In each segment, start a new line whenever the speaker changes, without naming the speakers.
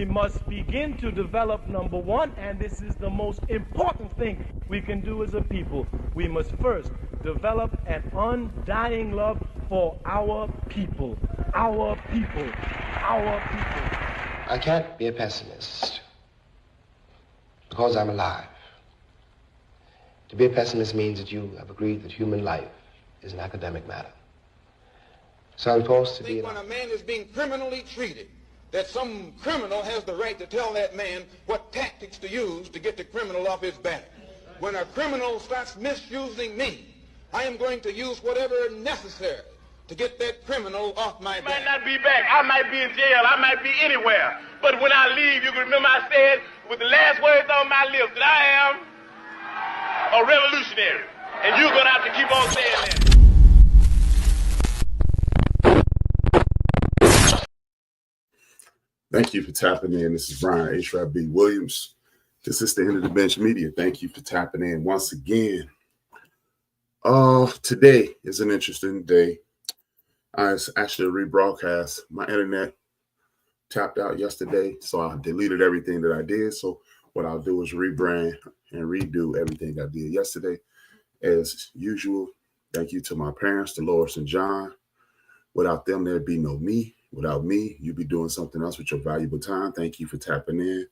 we must begin to develop, number one, and this is the most important thing we can do as a people. We must first develop an undying love for our people. Our people. Our people.
I can't be a pessimist because I'm alive. To be a pessimist means that you have agreed that human life is an academic matter. So I'm forced to be...
When a man is being criminally treated, that some criminal has the right to tell that man what tactics to use to get the criminal off his back. When a criminal starts misusing me, I am going to use whatever necessary to get that criminal off my back.
I might not be back. I might be in jail. I might be anywhere. But when I leave, you can remember I said with the last words on my lips that I am a revolutionary. And you're going to have to keep on saying that.
Thank you for tapping in. This is Brian HRap B. Williams. This is the End of the Bench Media. Thank you for tapping in once again. Today is an interesting day. It's actually a rebroadcast. My internet tapped out yesterday, so I deleted everything that I did. So what I'll do is rebrand and redo everything I did yesterday. As usual, thank you to my parents, Dolores and John. Without them, there'd be no me. Without me, you'd be doing something else with your valuable time. Thank you for tapping in.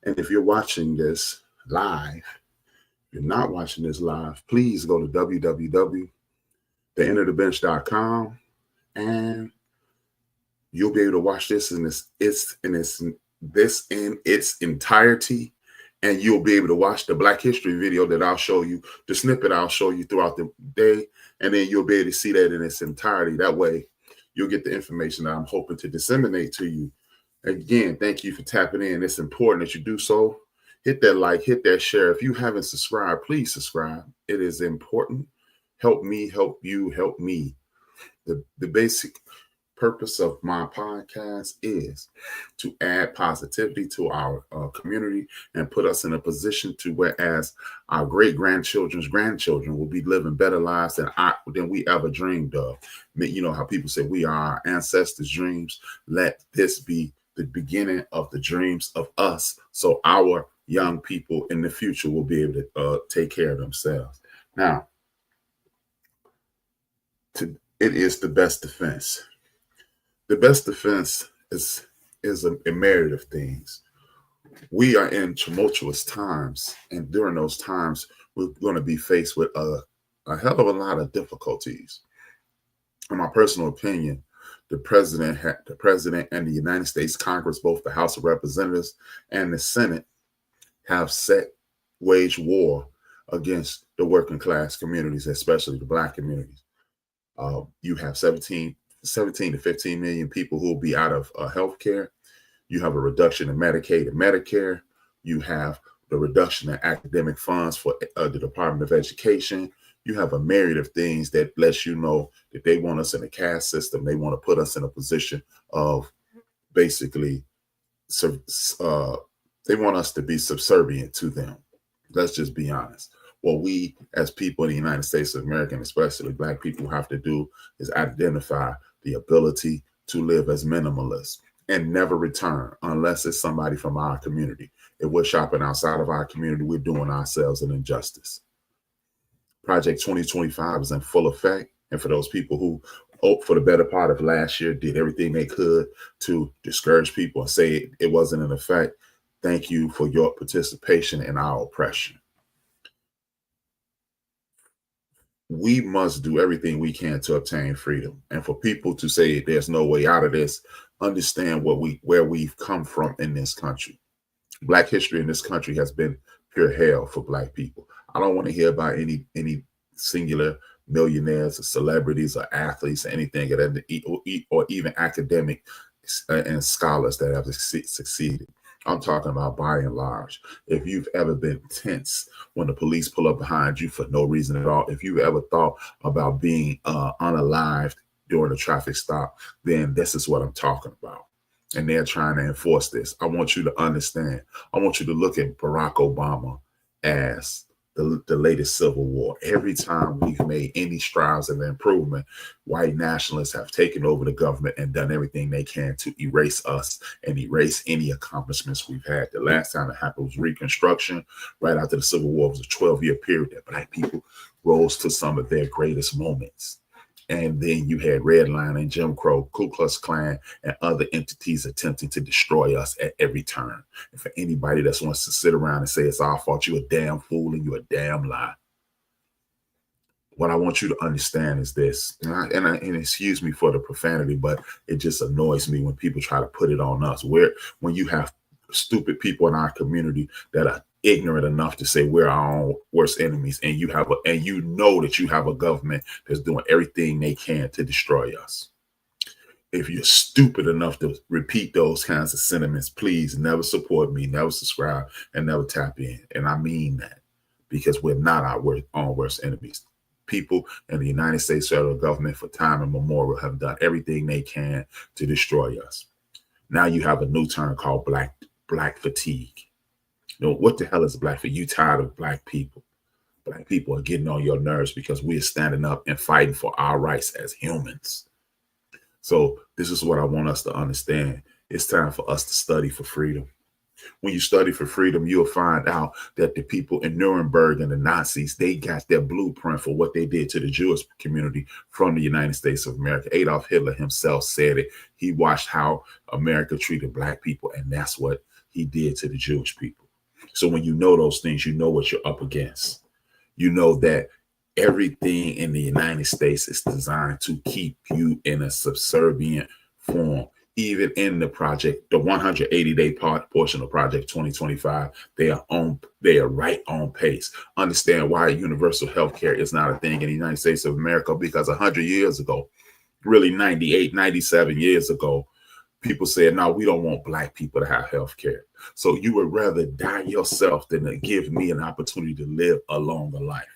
And if you're watching this live, if you're not watching this live, please go to www.theendofthebench.com and you'll be able to watch this in its entirety. And you'll be able to watch the Black History video that I'll show you, the snippet I'll show you throughout the day. And then you'll be able to see that in its entirety. That way, you'll get the information that I'm hoping to disseminate to you. Again, thank you for tapping in. It's important that you do so. Hit that like, hit that share. If you haven't subscribed, please subscribe. It is important. Help me, help you, help me. The basic purpose of my podcast is to add positivity to our community and put us in a position to whereas our great-grandchildren's grandchildren will be living better lives than we ever dreamed of. You know how people say we are our ancestors' dreams. Let this be the beginning of the dreams of us, so our young people in the future will be able to take care of themselves. Now, it is the best defense. The best defense is a myriad of things. We are in tumultuous times, and during those times, we're going to be faced with a hell of a lot of difficulties. In my personal opinion, the president and the United States Congress, both the House of Representatives and the Senate, have waged war against the working class communities, especially the Black communities. You have 17 to 15 million people who will be out of health care. You have a reduction in Medicaid and Medicare. You have the reduction in academic funds for the Department of Education. You have a myriad of things that lets you know that they want us in a caste system. They want to put us in a position of basically, they want us to be subservient to them. Let's just be honest. What we as people in the United States of America, and especially Black people, have to do is identify the ability to live as minimalists and never return unless it's somebody from our community. If we're shopping outside of our community, we're doing ourselves an injustice. Project 2025 is in full effect. And for those people who, for the better part of last year, did everything they could to discourage people and say it wasn't in effect, thank you for your participation in our oppression. We must do everything we can to obtain freedom. And for people to say there's no way out of this, understand where we've come from in this country. Black history in this country has been pure hell for Black people. I don't want to hear about any singular millionaires or celebrities or athletes or anything or even academic and scholars that have succeeded. I'm talking about by and large. If you've ever been tense when the police pull up behind you for no reason at all, if you ever thought about being unalived during a traffic stop, then this is what I'm talking about. And they're trying to enforce this. I want you to understand. I want you to look at Barack Obama as the latest civil war. Every time we've made any strides of improvement, white nationalists have taken over the government and done everything they can to erase us and erase any accomplishments we've had. The last time it happened was Reconstruction. Right after the Civil War, it was a 12-year period that Black people rose to some of their greatest moments. And then you had redlining, Jim Crow, Ku Klux Klan, and other entities attempting to destroy us at every turn. And for anybody that wants to sit around and say it's our fault, you're a damn fool and you're a damn lie. What I want you to understand is this, and excuse me for the profanity, but it just annoys me when people try to put it on us. When you have stupid people in our community that are ignorant enough to say we're our own worst enemies, and you know that you have a government that's doing everything they can to destroy us. If you're stupid enough to repeat those kinds of sentiments, please never support me, never subscribe, and never tap in. And I mean that, because we're not our own worst enemies. People in the United States federal government for time immemorial have done everything they can to destroy us. Now you have a new term called black fatigue. You know, what the hell is Black fatigue? You tired of Black people. Black people are getting on your nerves because we're standing up and fighting for our rights as humans. So this is what I want us to understand. It's time for us to study for freedom. When you study for freedom, you'll find out that the people in Nuremberg and the Nazis, they got their blueprint for what they did to the Jewish community from the United States of America. Adolf Hitler himself said it. He watched how America treated Black people, and that's what he did to the Jewish people. So when you know those things, you know what you're up against. You know that everything in the United States is designed to keep you in a subservient form. Even in the project, the 180-day portion of Project 2025, they are right on pace. Understand why universal health care is not a thing in the United States of America, because 100 years ago, really 98, 97 years ago, people said, no, we don't want Black people to have health care. So you would rather die yourself than to give me an opportunity to live a longer life.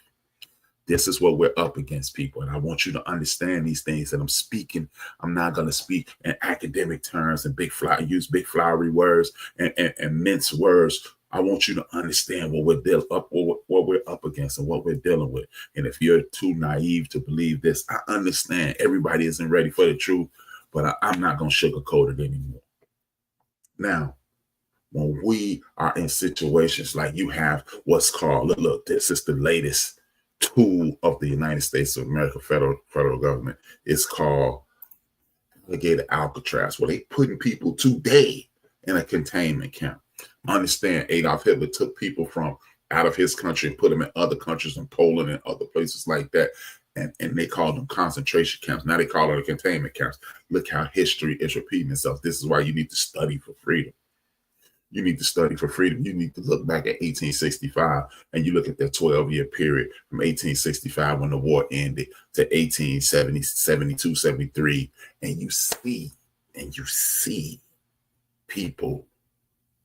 This is what we're up against, people. And I want you to understand these things that I'm speaking. I'm not going to speak in academic terms and use big flowery words and mince words. I want you to understand what we're up against and what we're dealing with. And if you're too naive to believe this, I understand everybody isn't ready for the truth, but I'm not going to sugarcoat it anymore. Now, when we are in situations like you have what's called, look, this is the latest tool of the United States of America federal government. It's called alligator Alcatraz, where they putting people today in a containment camp. Understand, Adolf Hitler took people from out of his country and put them in other countries, in Poland and other places like that. And they called them concentration camps. Now they call it a containment camps. Look how history is repeating itself. This is why you need to study for freedom. You need to study for freedom. You need to look back at 1865 and you look at that 12-year period from 1865 when the war ended to 1870, 72, 73. And you see people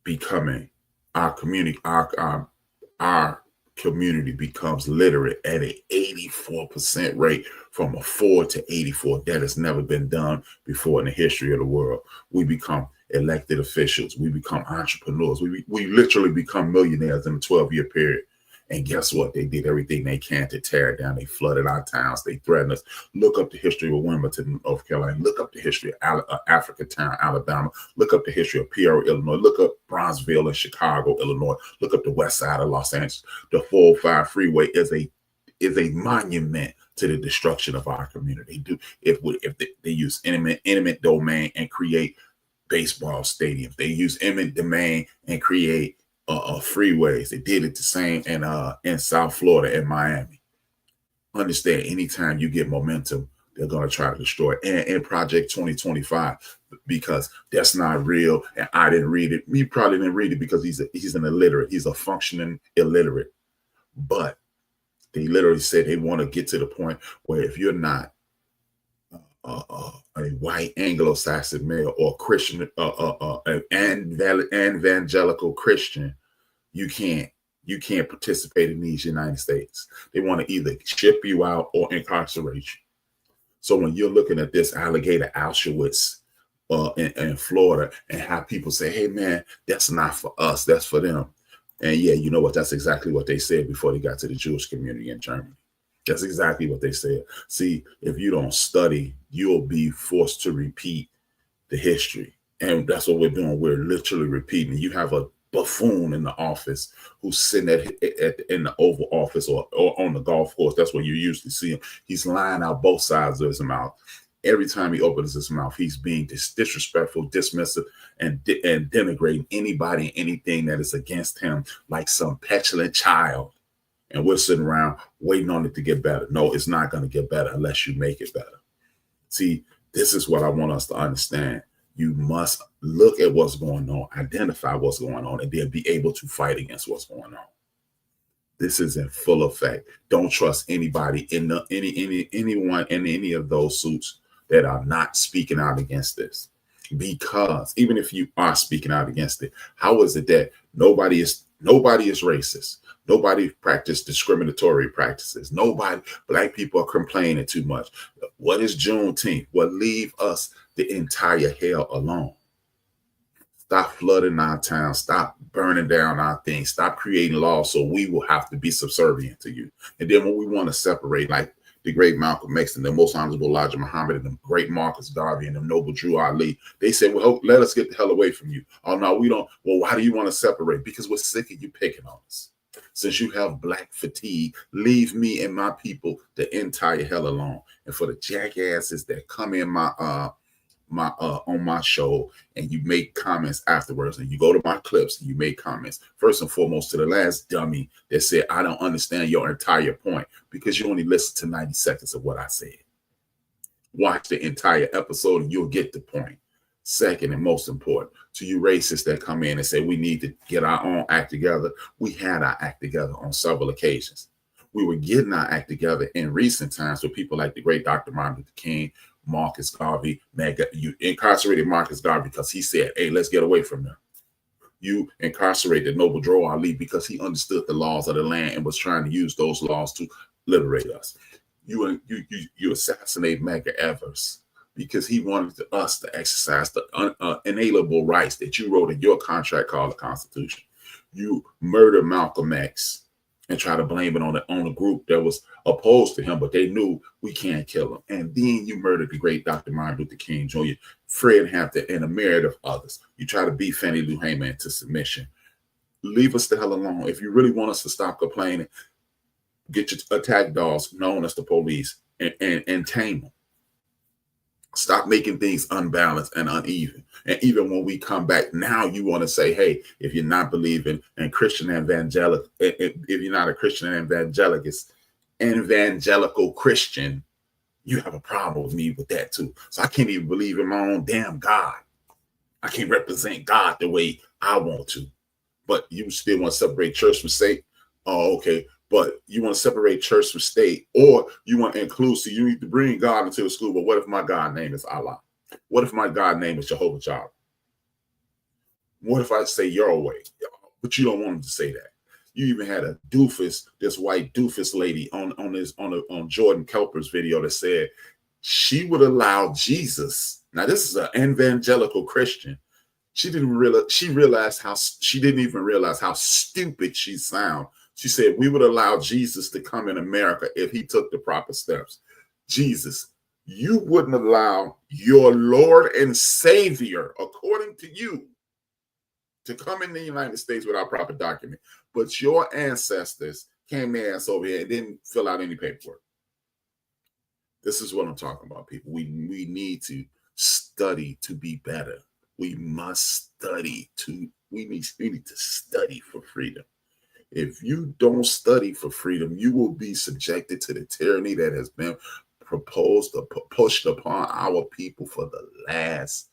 becoming our community, our community becomes literate at an 84% rate, from a 4 to 84. That has never been done before in the history of the world. We become elected officials. We become entrepreneurs. We literally become millionaires in a 12-year period. And guess what? They did everything they can to tear it down. They flooded our towns. They threatened us. Look up the history of Wilmington, North Carolina. Look up the history of Africatown, Alabama. Look up the history of Peoria, Illinois. Look up Bronzeville and Chicago, Illinois. Look up the west side of Los Angeles. The 405 freeway is a monument to the destruction of our community. If they use eminent domain and create baseball stadiums. They use eminent domain and create freeways. They did it the same in South Florida and Miami. Understand, anytime you get momentum, they're going to try to destroy it. And Project 2025, because that's not real. And I didn't read it. You probably didn't read it because he's an illiterate. He's a functioning illiterate. But they literally said they want to get to the point where if you're not a white Anglo-Saxon male or Christian, an evangelical Christian, you can't participate in these United States. They want to either ship you out or incarcerate you. So when you're looking at this alligator Auschwitz in Florida and how people say, hey man, that's not for us, that's for them. And yeah, you know what? That's exactly what they said before they got to the Jewish community in Germany. That's exactly what they said. See, if you don't study, you'll be forced to repeat the history. And that's what we're doing. We're literally repeating. You have a buffoon in the office who's sitting in the Oval Office or on the golf course. That's where you usually see him. He's lying out both sides of his mouth. Every time he opens his mouth, he's being disrespectful, dismissive, and denigrating anybody and anything that is against him like some petulant child. And we're sitting around waiting on it to get better. No, it's not going to get better unless you make it better. See, this is what I want us to understand. You must look at what's going on, identify what's going on, and then be able to fight against what's going on. This is in full effect. Don't trust anybody in anyone in any of those suits that are not speaking out against this. Because even if you are speaking out against it, how is it that nobody is racist? Nobody practice discriminatory practices. Black people are complaining too much. What is Juneteenth? Well, leave us the entire hell alone. Stop flooding our town. Stop burning down our things. Stop creating laws so we will have to be subservient to you. And then when we want to separate, like the great Malcolm X and the most honorable Elijah Muhammad and the great Marcus Garvey and the noble Drew Ali, they said, well, let us get the hell away from you. Oh, no, we don't. Well, why do you want to separate? Because we're sick of you picking on us. Since you have black fatigue, leave me and my people the entire hell alone. And for the jackasses that come in on my show and you make comments afterwards, and you go to my clips and you make comments, first and foremost to the last dummy that said, I don't understand your entire point, because you only listened to 90 seconds of what I said. Watch the entire episode and you'll get the point. Second and most important, to you racists that come in and say we need to get our own act together, we had our act together on several occasions. We were getting our act together in recent times with people like the great Dr. Martin Luther King, Marcus Garvey. You incarcerated Marcus Garvey because he said, hey, let's get away from them. You incarcerated Noble Drew Ali because he understood the laws of the land and was trying to use those laws to liberate us. You assassinate Medgar Evers because he wanted us to exercise the inalienable rights that you wrote in your contract called the Constitution. You murdered Malcolm X and try to blame it on a group that was opposed to him, but they knew we can't kill him. And then you murdered the great Dr. Martin Luther King Jr., Fred Hampton, and a myriad of others. You try to beat Fannie Lou Hamer into submission. Leave us the hell alone. If you really want us to stop complaining, get your attack dogs known as the police and tame them. Stop making things unbalanced and uneven. And even when we come back now, you want to say, hey, if you're not believing in Christian evangelical, if you're not a Christian evangelical Christian, you have a problem with me with that too. So I can't even believe in my own damn God. I can't represent God the way I want to. But you still want to separate church from state? Oh, okay. But you want to separate church from state, or you want to include, so you need to bring God into the school. But what if my God name is Allah? What if my God name is Jehovah Jireh? What if I say your way? But you don't want him to say that. You even had a doofus, this white doofus lady on Jordan Kelper's video that said she would allow Jesus. Now this is an evangelical Christian. She didn't realize how stupid she sounds. She said, we would allow Jesus to come in America if he took the proper steps. Jesus, you wouldn't allow your Lord and Savior, according to you, to come in the United States without proper document. But your ancestors came their ass over here and didn't fill out any paperwork. This is what I'm talking about, people. We need to study to be better. We must study we need to study for freedom. If you don't study for freedom, you will be subjected to the tyranny that has been pushed upon our people for the last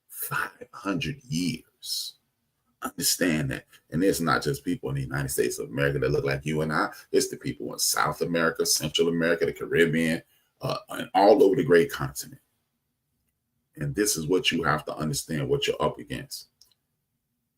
500 years. Understand that. And it's not just people in the United States of America that look like you and I. It's the people in South America, Central America, the Caribbean, and all over the great continent. And this is what you have to understand, what you're up against.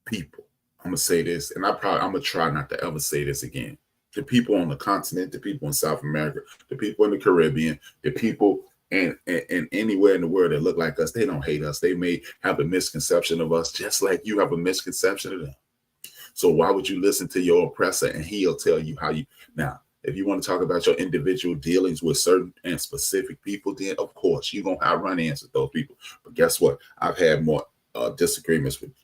People. I'm going to say this, and I'm going to try not to ever say this again. The people on the continent, the people in South America, the people in the Caribbean, the people and anywhere in the world that look like us, they don't hate us. They may have a misconception of us just like you have a misconception of them. So why would you listen to your oppressor and he'll tell you how you now? If you want to talk about your individual dealings with certain and specific people, then of course you're gonna have run-ins with those people. But guess what? I've had more disagreements with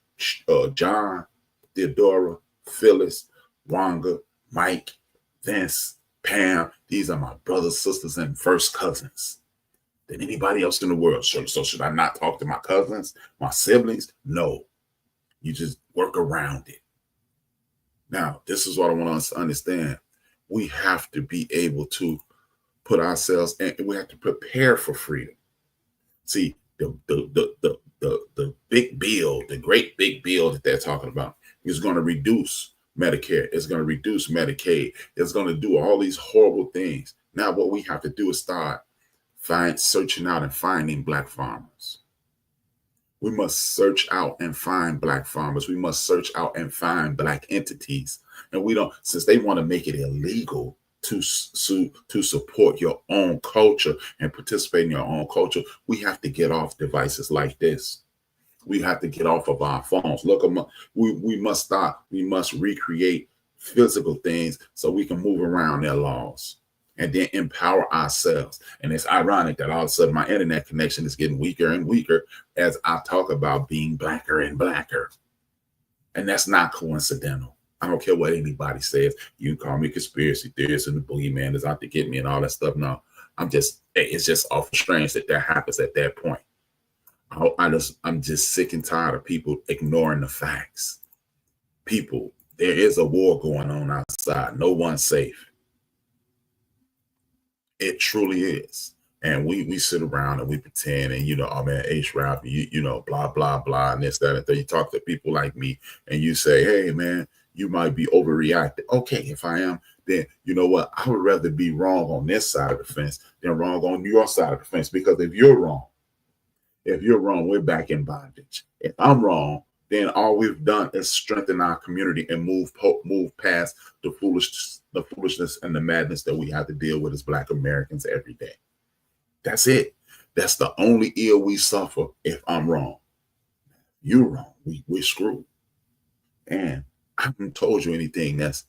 John, Theodora, Phyllis, Wanga, Mike, Vince, Pam. These are my brothers, sisters, and first cousins than anybody else in the world. So should I not talk to my cousins, my siblings? No. You just work around it. Now, this is what I want us to understand. We have to be able to put ourselves, and we have to prepare for freedom. See, the big bill, the great big bill that they're talking about is going to reduce Medicare. It's going to reduce Medicaid. It's going to do all these horrible things. Now, what we have to do is start searching out and finding Black farmers. We must search out and find Black farmers. We must search out and find Black entities. And we don't, since they want to make it illegal to support your own culture and participate in your own culture, we have to get off devices like this. We have to get off of our phones. Look, we must stop. We must recreate physical things so we can move around their laws and then empower ourselves. And it's ironic that all of a sudden my internet connection is getting weaker and weaker as I talk about being blacker and blacker. And that's not coincidental. I don't care what anybody says. You can call me conspiracy theorist and the boogeyman is out to get me and all that stuff. No, it's just awful strange that happens at that point. I'm just sick and tired of people ignoring the facts. People, there is a war going on outside. No one's safe. It truly is. And we sit around and we pretend and, oh man, HRap, blah, blah, blah, and this, that, and that. You talk to people like me and you say, hey man, you might be overreacting. Okay, if I am, then you know what? I would rather be wrong on this side of the fence than wrong on your side of the fence. Because if you're wrong, we're back in bondage. If I'm wrong, then all we've done is strengthen our community and move past the foolishness and the madness that we have to deal with as Black Americans every day. That's it. That's the only ill we suffer if I'm wrong. You're wrong. We're screwed. And I haven't told you anything that's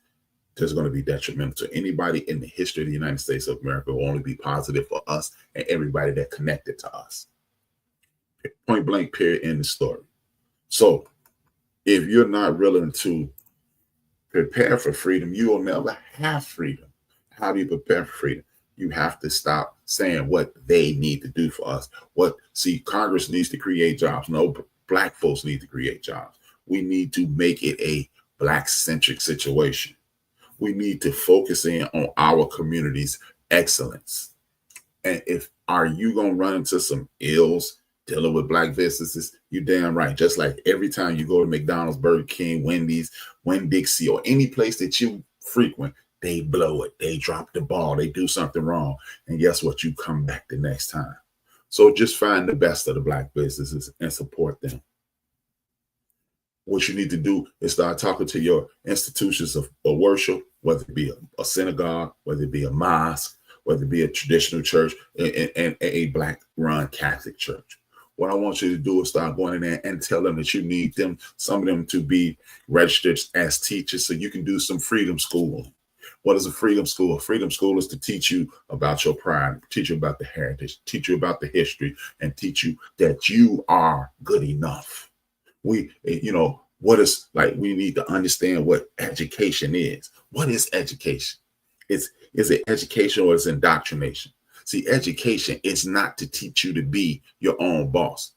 going to be detrimental to anybody in the history of the United States of America. It will only be positive for us and everybody that connected to us. Point blank, period, end the story. So if you're not willing to prepare for freedom, you will never have freedom. How do you prepare for freedom? You have to stop saying what they need to do for us. Congress needs to create jobs. No, Black folks need to create jobs. We need to make it a Black-centric situation. We need to focus in on our community's excellence. And are you going to run into some ills dealing with Black businesses? You damn right. Just like every time you go to McDonald's, Burger King, Wendy's, Winn-Dixie, or any place that you frequent, they blow it. They drop the ball. They do something wrong. And guess what? You come back the next time. So just find the best of the Black businesses and support them. What you need to do is start talking to your institutions of worship, whether it be a synagogue, whether it be a mosque, whether it be a traditional church, and a Black-run Catholic church. What I want you to do is start going in there and tell them that you need some of them to be registered as teachers so you can do some freedom schooling. What is a freedom school? A freedom school is to teach you about your pride, teach you about the heritage, teach you about the history, and teach you that you are good enough. We need to understand what education is. What is education? Is it education or is it indoctrination? See, education is not to teach you to be your own boss.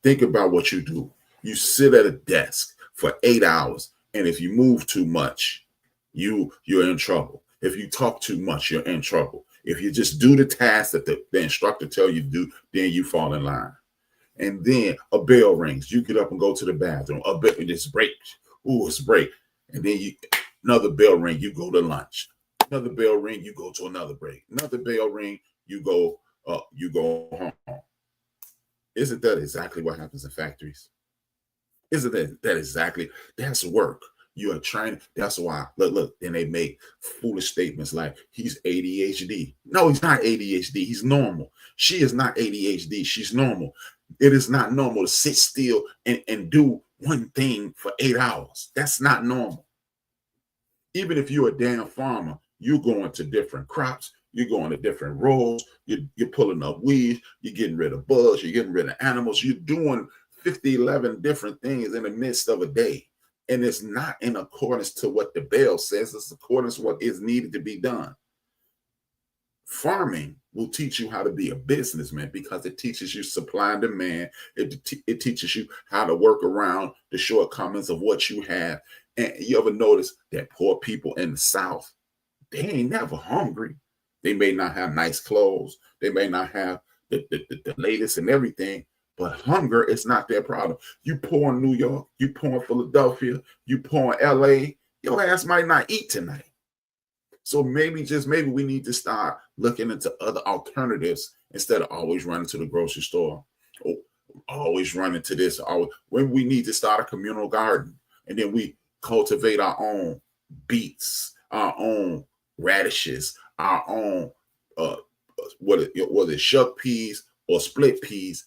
Think about what you do. You sit at a desk for 8 hours, and if you move too much, you're in trouble. If you talk too much, you're in trouble. If you just do the task that the instructor tell you to do, then you fall in line. And then a bell rings. You get up and go to the bathroom. A bell, it's break. Ooh, it's break. And then another bell ring. You go to lunch. Another bell ring. You go to another break. Another bell ring. You go home. Isn't that exactly what happens in factories? Isn't that exactly? That's work. You are trying. That's why. Look. Then they make foolish statements like he's ADHD. No, he's not ADHD. He's normal. She is not ADHD. She's normal. It is not normal to sit still and do one thing for 8 hours. That's not normal. Even if you're a damn farmer, you're going to different crops, you're going to different rows, you're pulling up weeds, you're getting rid of bugs, you're getting rid of animals, you're doing 50, 11 different things in the midst of a day. And it's not in accordance to what the bell says, it's accordance to what is needed to be done. Farming will teach you how to be a businessman because it teaches you supply and demand. It teaches you how to work around the shortcomings of what you have. And you ever notice that poor people in the South, they ain't never hungry. They may not have nice clothes. They may not have the latest and everything, but hunger is not their problem. You poor in New York, you poor in Philadelphia, you poor in LA, your ass might not eat tonight. So maybe, just maybe, we need to start looking into other alternatives instead of always running to the grocery store, or always running to this. When we need to start a communal garden, and then we cultivate our own beets, our own radishes, our own whether it's shuck peas or split peas.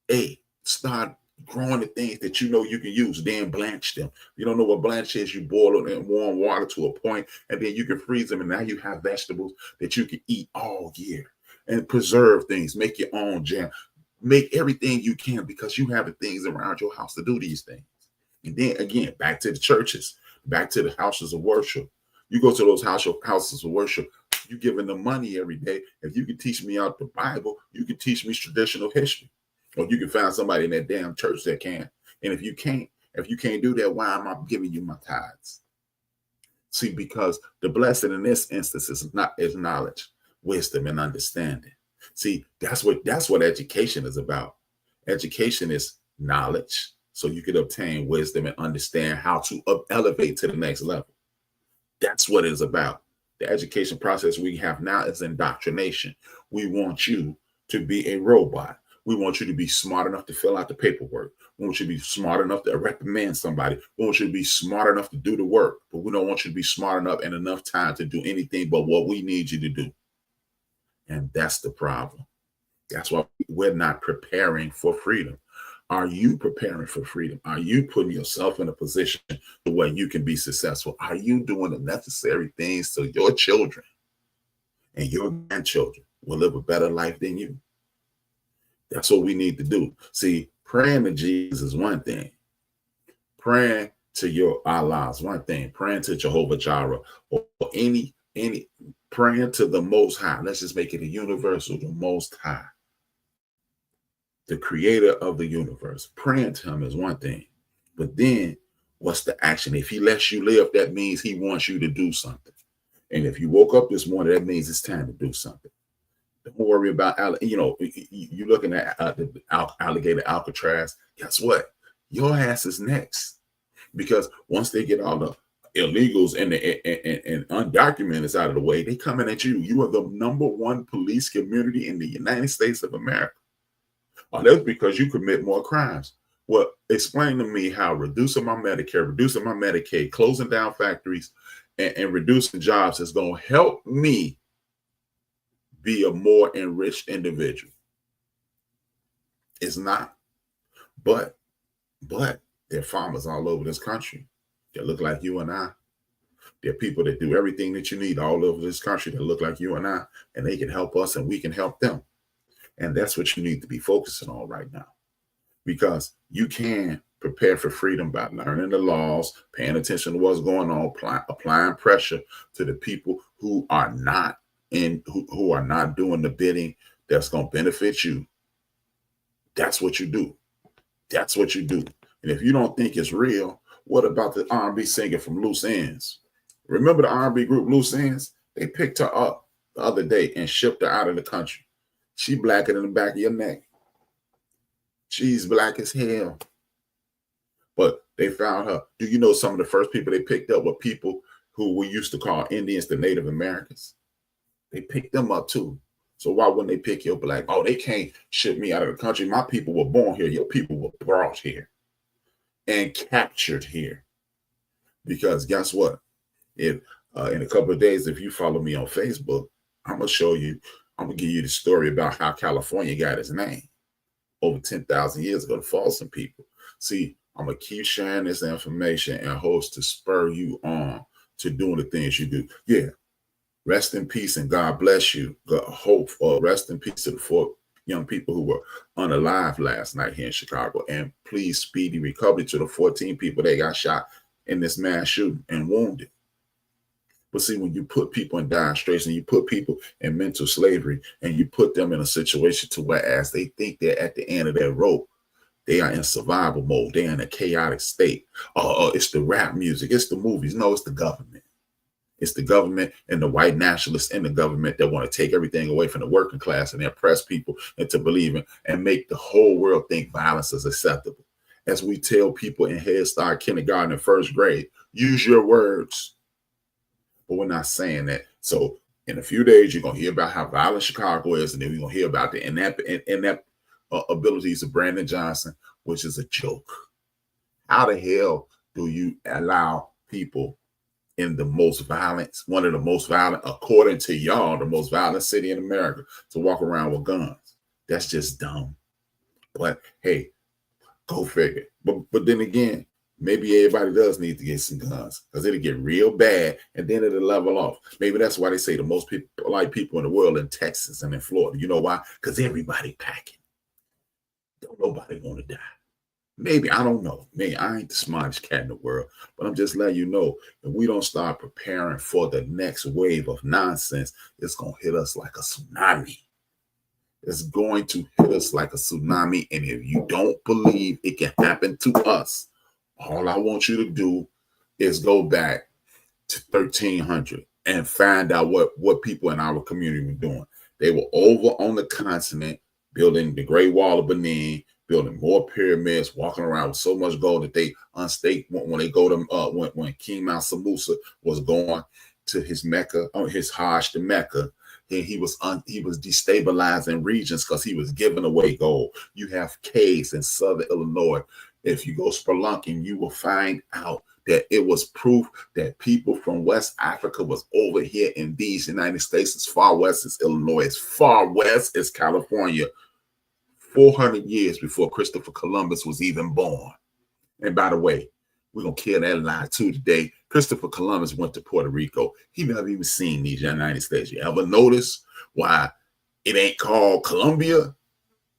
Hey, start growing the things that you know you can use, then blanch them. You don't know what blanch is, you boil them in warm water to a point, and then you can freeze them, and now you have vegetables that you can eat all year. And preserve things, make your own jam, make everything you can, because you have the things around your house to do these things. And then again, back to the churches, back to the houses of worship. You go to those houses of worship, you giving them money every day. If you can teach me out the Bible, you can teach me traditional history. Or you can find somebody in that damn church that can. And if you can't do that, why am I giving you my tithes? See, because the blessing in this instance is knowledge, wisdom, and understanding. See, that's what education is about. Education is knowledge, so you can obtain wisdom and understand how to elevate to the next level. That's what it is about. The education process we have now is indoctrination. We want you to be a robot. We want you to be smart enough to fill out the paperwork. We want you to be smart enough to reprimand somebody. We want you to be smart enough to do the work, but we don't want you to be smart enough and enough time to do anything but what we need you to do. And that's the problem. That's why we're not preparing for freedom. Are you preparing for freedom? Are you putting yourself in a position where you can be successful? Are you doing the necessary things so your children and your grandchildren will live a better life than you? That's what we need to do. See, praying to Jesus is one thing. Praying to your Allah is one thing. Praying to Jehovah Jireh or any praying to the Most High. Let's just make it a universal, the Most High, the creator of the universe. Praying to him is one thing. But then what's the action? If he lets you live, that means he wants you to do something. And if you woke up this morning, that means it's time to do something. Don't worry about, you're looking at the alligator Alcatraz. Guess what? Your ass is next. Because once they get all the illegals and undocumented out of the way, they coming at you. You are the #1 police community in the United States of America. Oh, that's because you commit more crimes. Well, explain to me how reducing my Medicare, reducing my Medicaid, closing down factories, and reducing jobs is going to help me be a more enriched individual. It's not. But there are farmers all over this country that look like you and I. There are people that do everything that you need all over this country that look like you and I, and they can help us and we can help them. And that's what you need to be focusing on right now, because you can prepare for freedom by learning the laws, paying attention to what's going on, applying pressure to the people who are not who are not doing the bidding that's going to benefit you. That's what you do. That's what you do. And if you don't think it's real, what about the R&B singer from Loose Ends? Remember the R&B group Loose Ends? They picked her up the other day and shipped her out of the country. She blacker than the back of your neck. She's black as hell. But they found her. Do you know some of the first people they picked up were people who we used to call Indians, the Native Americans? They picked them up too. So why wouldn't they pick your black? Oh, they can't ship me out of the country. My people were born here. Your people were brought here and captured here. Because guess what? If in a couple of days, if you follow me on Facebook, I'm going to give you the story about how California got its name over 10,000 years ago to fall some people. See, I'm going to keep sharing this information and hopes to spur you on to doing the things you do. Yeah. Rest in peace and God bless you. Hope for rest in peace to the 4 young people who were unalive last night here in Chicago. And please speedy recovery to the 14 people that got shot in this mass shooting and wounded. But see, when you put people in dire straits and you put people in mental slavery and you put them in a situation to whereas they think they're at the end of their rope, they are in survival mode. They're in a chaotic state. It's the rap music. It's the movies. No, it's the government. It's the government and the white nationalists in the government that want to take everything away from the working class and oppress people into believing and make the whole world think violence is acceptable. As we tell people in Head Start, kindergarten, and first grade, use your words. But we're not saying that. So in a few days, you're going to hear about how violent Chicago is, and then we're going to hear about the inept abilities of Brandon Johnson, which is a joke. How the hell do you allow people in the most violent, one of the most violent, according to y'all, the most violent city in America, to walk around with guns? That's just dumb. But hey, go figure. But then again, maybe everybody does need to get some guns because it'll get real bad and then it'll level off. Maybe that's why they say the most polite people in the world in Texas and in Florida. You know why? Because everybody packing. Don't nobody want to die. Maybe, I don't know. Maybe I ain't the smartest cat in the world, but I'm just letting you know, if we don't start preparing for the next wave of nonsense, it's going to hit us like a tsunami. It's going to hit us like a tsunami. And if you don't believe it can happen to us, all I want you to do is go back to 1300 and find out what people in our community were doing. They were over on the continent building the Great Wall of Benin, building more pyramids, walking around with so much gold that they unstate when they go to when King Mount Samusa was going to his Mecca, his Hajj to Mecca, and he was destabilizing regions because he was giving away gold. You have caves in southern Illinois. If you go spelunking, you will find out that it was proof that people from West Africa was over here in these United States. As far west as Illinois, as far west as California, 400 years before Christopher Columbus was even born. And by the way, we're going to kill that lie too today. Christopher Columbus went to Puerto Rico. He never even seen these United States. You ever notice why it ain't called Columbia?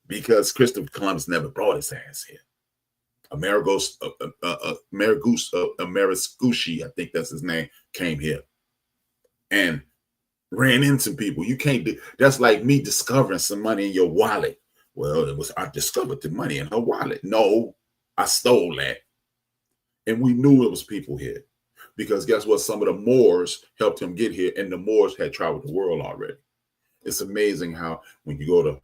Because Christopher Columbus never brought his ass here. Ameriscucci, I think that's his name, came here and ran into people. You can't do that's like me discovering some money in your wallet. Well, I discovered the money in her wallet. No, I stole that. And we knew it was people here. Because guess what? Some of the Moors helped him get here, and the Moors had traveled the world already. It's amazing how when you go to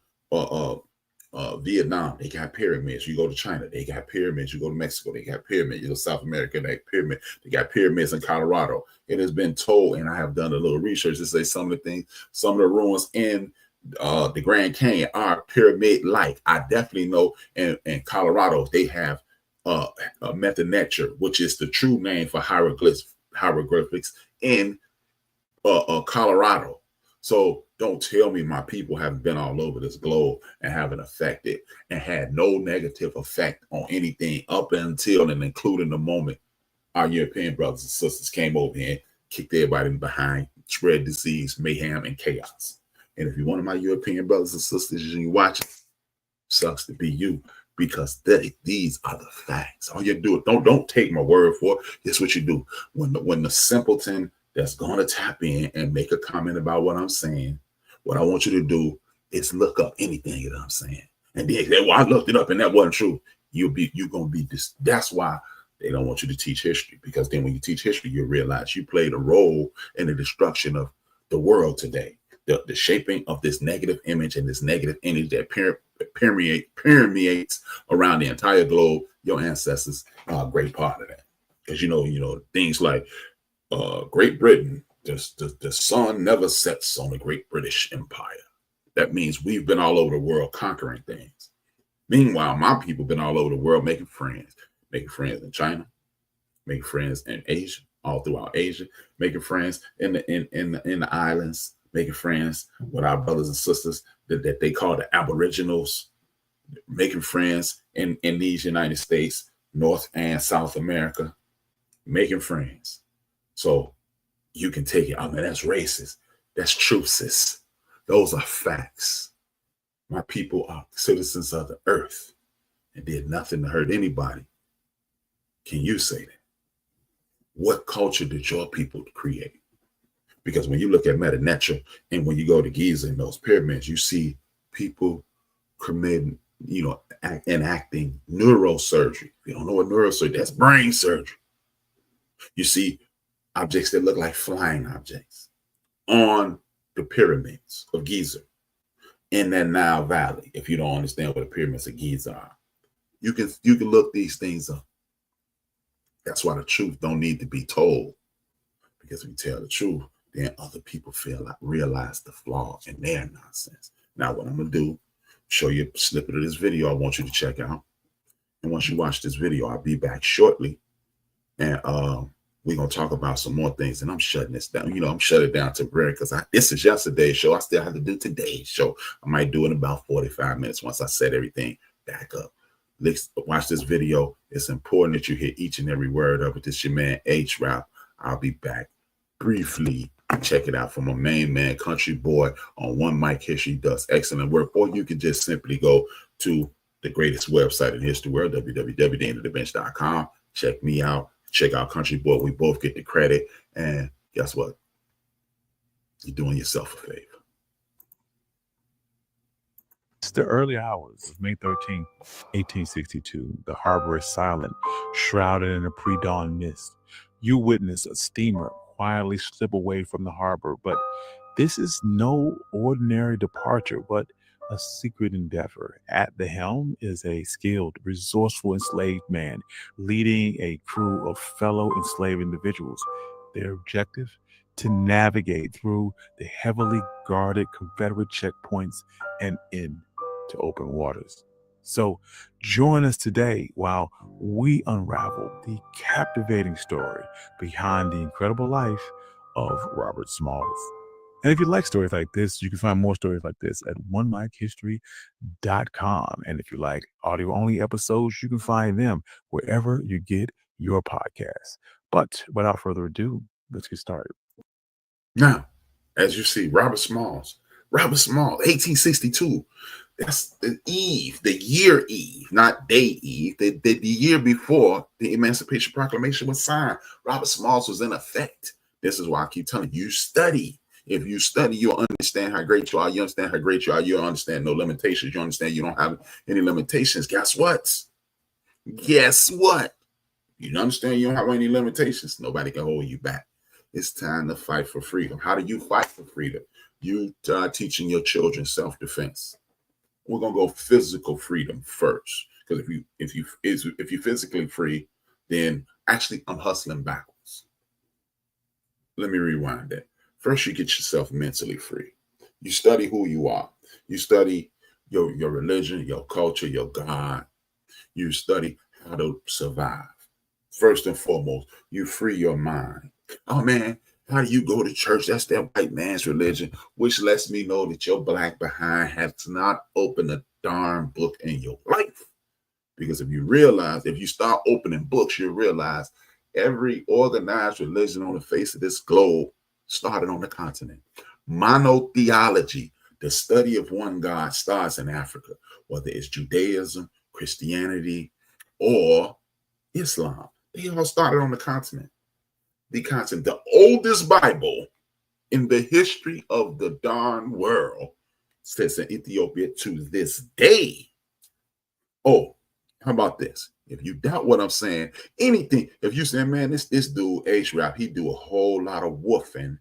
Vietnam, they got pyramids. You go to China, they got pyramids. You go to Mexico, they got pyramids. You go to South America, they got pyramids. They got pyramids in Colorado. It has been told, and I have done a little research to say some of the things, some of the ruins in the Grand Canyon are pyramid-like. I definitely know in Colorado they have a method nature, which is the true name for hieroglyphics in Colorado. So don't tell me my people haven't been all over this globe and haven't affected and had no negative effect on anything up until and including the moment our European brothers and sisters came over here and kicked everybody behind, spread disease, mayhem, and chaos. And if you're one of my European brothers and sisters and you watch it, sucks to be you, because these are the facts. All you do, don't take my word for it. It's what you do. When the simpleton that's going to tap in and make a comment about what I'm saying, what I want you to do is look up anything that I'm saying. And then, well, I looked it up and that wasn't true. You're going to be this. That's why they don't want you to teach history, because then when you teach history, you realize you played a role in the destruction of the world today. The shaping of this negative image and this negative energy that permeates around the entire globe. Your ancestors are a great part of that. Because, you know, things like Great Britain, the sun never sets on the Great British Empire. That means we've been all over the world conquering things. Meanwhile, my people been all over the world making friends in China, making friends in Asia, all throughout Asia, making friends in the islands, making friends with our brothers and sisters that they call the Aboriginals, making friends in these United States, North and South America, making friends. So you can take it. I mean, that's racist. That's truths. Those are facts. My people are citizens of the earth and did nothing to hurt anybody. Can you say that? What culture did your people create? Because when you look at Meta Netra and when you go to Giza and those pyramids, you see people committing, enacting neurosurgery. If you don't know what neurosurgery, that's brain surgery. You see objects that look like flying objects on the pyramids of Giza in that Nile Valley. If you don't understand what the pyramids of Giza are, you can look these things up. That's why the truth don't need to be told, because if you tell the truth, then other people realize the flaw in their nonsense. Now, what I'm gonna do, show you a snippet of this video I want you to check out. And once you watch this video, I'll be back shortly, and we're gonna talk about some more things. And I'm shutting this down. I'm shutting it down temporarily because this is yesterday's show. I still have to do today's show. I might do it in about 45 minutes once I set everything back up. Let's watch this video. It's important that you hear each and every word of it. This is your man HRap. I'll be back briefly. Check it out from my main man, Country Boy, on One Mic History. Does excellent work. Or you can just simply go to the greatest website in history world, www.theendofthebench.com. Check me out. Check out Country Boy. We both get the credit. And guess what? You're doing yourself a favor.
It's the early hours of May 13, 1862. The harbor is silent, shrouded in a pre-dawn mist. You witness a steamer quietly slip away from the harbor, but this is no ordinary departure, but a secret endeavor. At the helm is a skilled, resourceful enslaved man leading a crew of fellow enslaved individuals. Their objective? To navigate through the heavily guarded Confederate checkpoints and into open waters. So join us today while we unravel the captivating story behind the incredible life of Robert Smalls. And if you like stories like this, you can find more stories like this at onemichistory.com. And if you like audio-only episodes, you can find them wherever you get your podcasts. But without further ado, let's get started.
Now, as you see, Robert Smalls, 1862. That's the year Eve, not day Eve. The year before the Emancipation Proclamation was signed, Robert Smalls was in effect. This is why I keep telling you, study. If you study, you'll understand how great you are. You understand how great you are. You'll understand no limitations. You understand you don't have any limitations. Guess what? You understand you don't have any limitations. Nobody can hold you back. It's time to fight for freedom. How do you fight for freedom? You teaching your children self-defense. We're gonna go physical freedom first, because if you're physically free, then actually I'm hustling backwards. Let me rewind that. First, you get yourself mentally free. You study who you are. You study your religion, your culture, your God. You study how to survive. First and foremost, you free your mind. Oh man, how do you go to church? That's that white man's religion, which lets me know that your black behind has not opened a darn book in your life. Because if you start opening books, you realize every organized religion on the face of this globe started on the continent. Monotheology, the study of one God, starts in Africa, whether it's Judaism, Christianity, or Islam. They all started on the continent. The oldest Bible in the history of the darn world says in Ethiopia to this day. Oh, how about this? If you doubt what I'm saying, anything, if you say, man, this dude, HRap, he do a whole lot of woofing.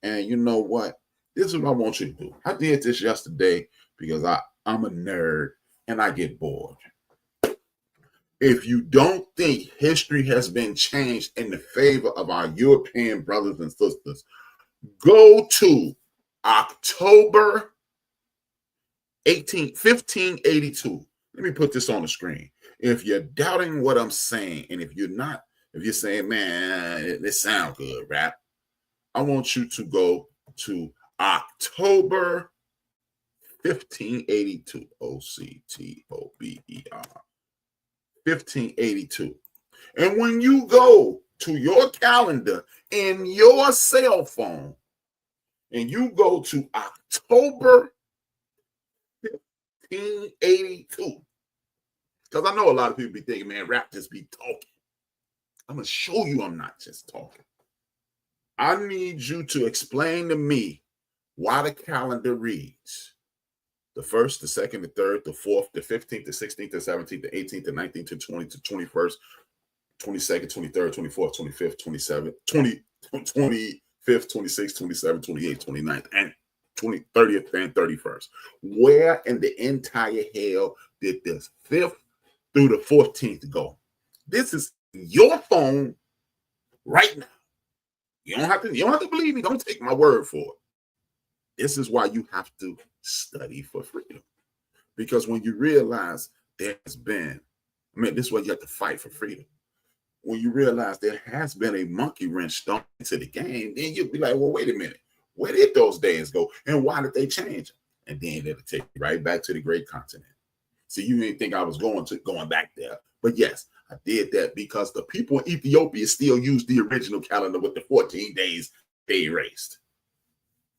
And you know what? This is what I want you to do. I did this yesterday because I'm a nerd and I get bored. If you don't think history has been changed in the favor of our European brothers and sisters, go to October 1582. Let me put this on the screen. If you're doubting what I'm saying, and if you're saying, man, this sounds good, rap, I want you to go to October 1582, OCTOBER. 1582. And when you go to your calendar in your cell phone and you go to October 1582, because I know a lot of people be thinking, man, rap just be talking. I'm going to show you I'm not just talking. I need you to explain to me why the calendar reads the 1st, the 2nd, the 3rd, the 4th, the 15th, the 16th, the 17th, the 18th, the 19th, the 20th, the 21st, 22nd, 23rd, 24th, 25th, 27th, 25th, 26th, 27th, 28th, 29th, and 30th and 31st. Where in the entire hell did this 5th through the 14th go? This is your phone right now. You don't have to believe me. Don't take my word for it. This is why you have to study for freedom. Because when you realize there's been, this is why you have to fight for freedom. When you realize there has been a monkey wrench thrown into the game, then you'll be like, well, wait a minute. Where did those days go? And why did they change? And then it'll take you right back to the great continent. So you didn't think I was going back there. But yes, I did that because the people in Ethiopia still use the original calendar with the 14 days they erased.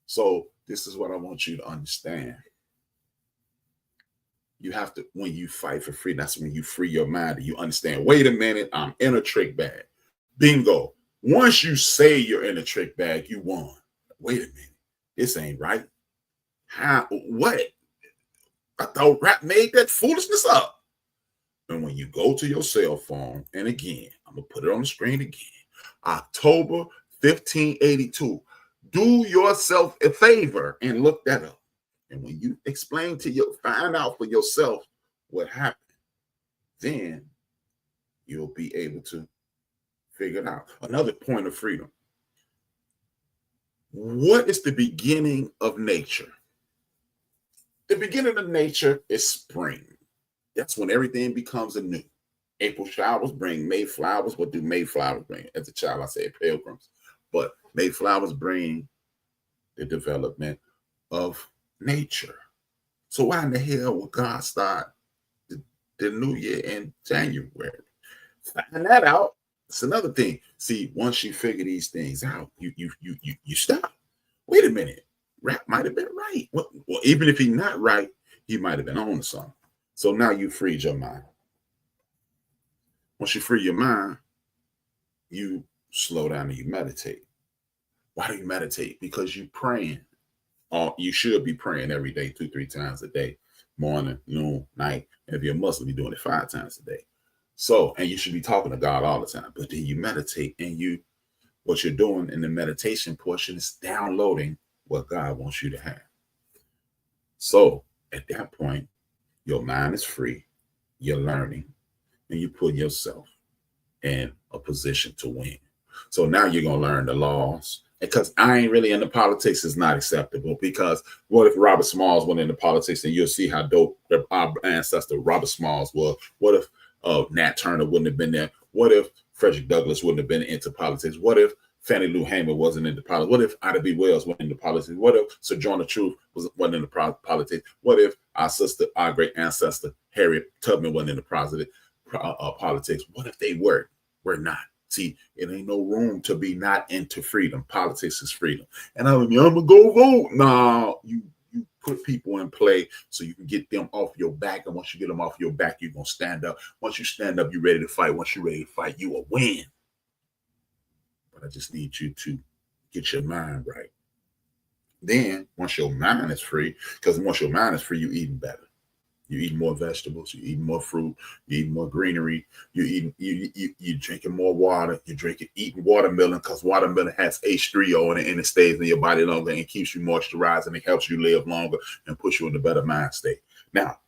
So this is what I want you to understand. You have to, when you fight for freedom, that's when you free your mind and you understand, wait a minute, I'm in a trick bag. Bingo. Once you say you're in a trick bag, you won. Wait a minute. This ain't right. How? What? I thought rap made that foolishness up. And when you go to your cell phone, and again, I'm going to put it on the screen again, October 1582, do yourself a favor and look that up. And when you find out for yourself what happened, then you'll be able to figure it out. Another point of freedom. What is the beginning of nature? The beginning of nature is spring. That's when everything becomes anew. April showers bring May flowers. What do May flowers bring? As a child, I said pilgrims. But May flowers bring the development of nature. So why in the hell would God start the new year in January? Find that out. It's another thing. See, once you figure these things out, you stop. Wait a minute. Rap might have been right. Well, even if he's not right, he might have been on to something. So now you freed your mind. Once you free your mind, you slow down and you meditate. Why do you meditate? Because you're praying. You should be praying every day, 2-3 times a day, morning, noon, night. And if you're a Muslim, you're doing it 5 times a day. So, and you should be talking to God all the time. But then you meditate, and what you're doing in the meditation portion is downloading what God wants you to have. So at that point, your mind is free, you're learning, and you put yourself in a position to win. So now you're going to learn the laws. Because I ain't really into politics is not acceptable. Because what if Robert Smalls went into politics, and you'll see how dope our ancestor Robert Smalls was. What if Nat Turner wouldn't have been there? What if Frederick Douglass wouldn't have been into politics? What if Fannie Lou Hamer wasn't into politics? What if Ida B. Wells wasn't into politics? What if Sojourner Truth wasn't into politics? What if our great ancestor Harriet Tubman wasn't into politics? What if they were? We're not. See, it ain't no room to be not into freedom. Politics is freedom. And I'm gonna go vote. No, you put people in play so you can get them off your back. And once you get them off your back, you're gonna stand up. Once you stand up, you're ready to fight. Once you're ready to fight, you will win. But I just need you to get your mind right. Then once your mind is free, because once your mind is free, you're eating better. You eat more vegetables, you eat more fruit, you eat more greenery, you drinking more water, eating watermelon, because watermelon has H3O in it, and it stays in your body longer and keeps you moisturized, and it helps you live longer and puts you in a better mind state. Now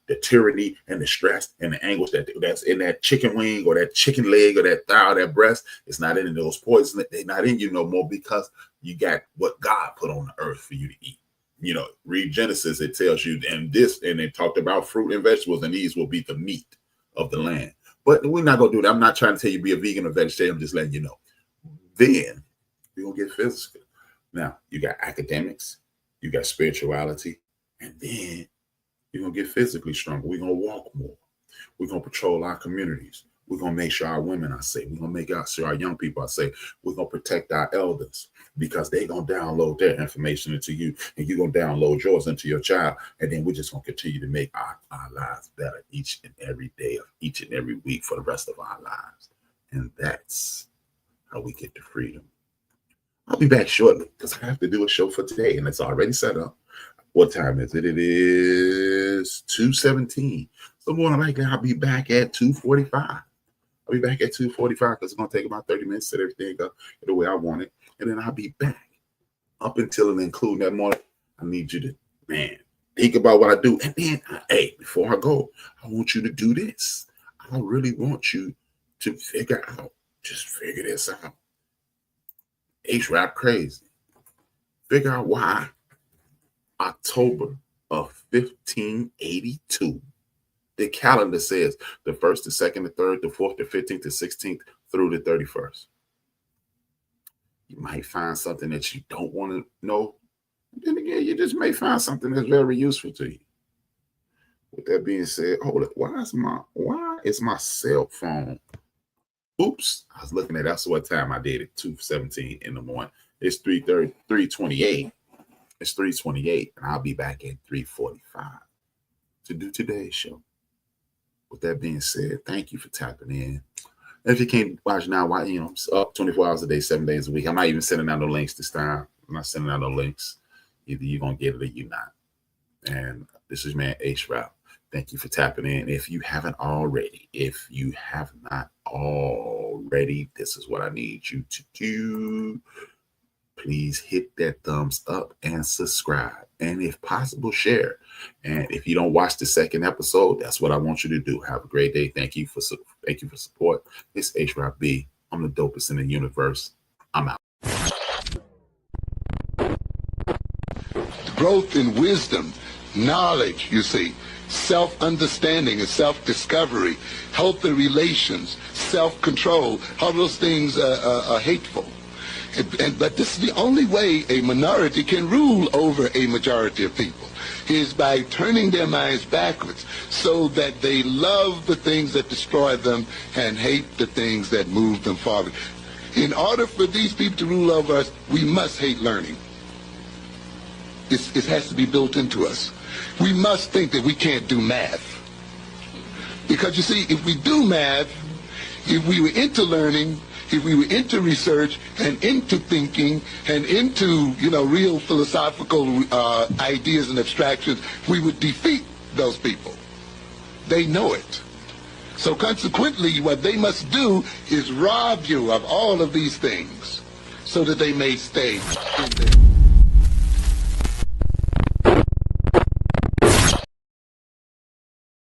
the tyranny and the stress and the anguish that's in that chicken wing or that chicken leg or that thigh or that breast, it's not in those poisons. They're not in you no more, because you got what God put on the earth for you to eat. Read Genesis, it tells you, and they talked about fruit and vegetables, and these will be the meat of the land. But we're not going to do that. I'm not trying to tell you be a vegan or vegetarian. I'm just letting you know. Then we're going to get physical. Now, you got academics, you got spirituality, and then you're going to get physically stronger. We're going to walk more. We're going to patrol our communities. We're going to make sure our women are safe. We're going to make sure our young people are safe. We're going to protect our elders because they're going to download their information into you and you're going to download yours into your child. And then we're just going to continue to make our lives better each and every day of each and every week for the rest of our lives. And that's how we get to freedom. I'll be back shortly because I have to do a show for today and it's already set up. What time is it? It is 2:17. So more than likely, I'll be back at 2:45. I'll be back at 2:45 because it's going to take about 30 minutes to set everything up the way I want it. And then I'll be back up until and including that morning. I need you to, think about what I do. And then, before I go, I want you to do this. I really want you to figure this out. HRap crazy. Figure out why October of 1582. The calendar says the 1st, the 2nd, the 3rd, the 4th, the 15th, the 16th through the 31st. You might find something that you don't want to know. Then again, you just may find something that's very useful to you. With that being said, hold it. Why is my cell phone? Oops, I was looking at that's what time I did it. 2:17 in the morning. It's 3:28. It's 3:28, and I'll be back at 3:45 to do today's show. With that being said, thank you for tapping in. If you can't watch now, why I'm up 24 hours a day, 7 days a week. I'm not even sending out no links this time. I'm not sending out no links. Either you're gonna get it or you're not. And this is man HRap. Thank you for tapping in. If you have not already, this is what I need you to do. Please hit that thumbs up and subscribe. And if possible, share. And if you don't watch the second episode, that's what I want you to do. Have a great day. Thank you for support. It's HRap B. I'm the dopest in the universe. I'm out.
Growth in wisdom, knowledge, you see, self-understanding and self-discovery, healthy relations, self-control, all those things are hateful. But this is the only way a minority can rule over a majority of people, is by turning their minds backwards so that they love the things that destroy them and hate the things that move them forward. In order for these people to rule over us, we must hate learning. It has to be built into us. We must think that we can't do math. Because you see, if we do math, if we were into learning, if we were into research and into thinking and into, real philosophical ideas and abstractions, we would defeat those people. They know it. So consequently, what they must do is rob you of all of these things so that they may stay in there.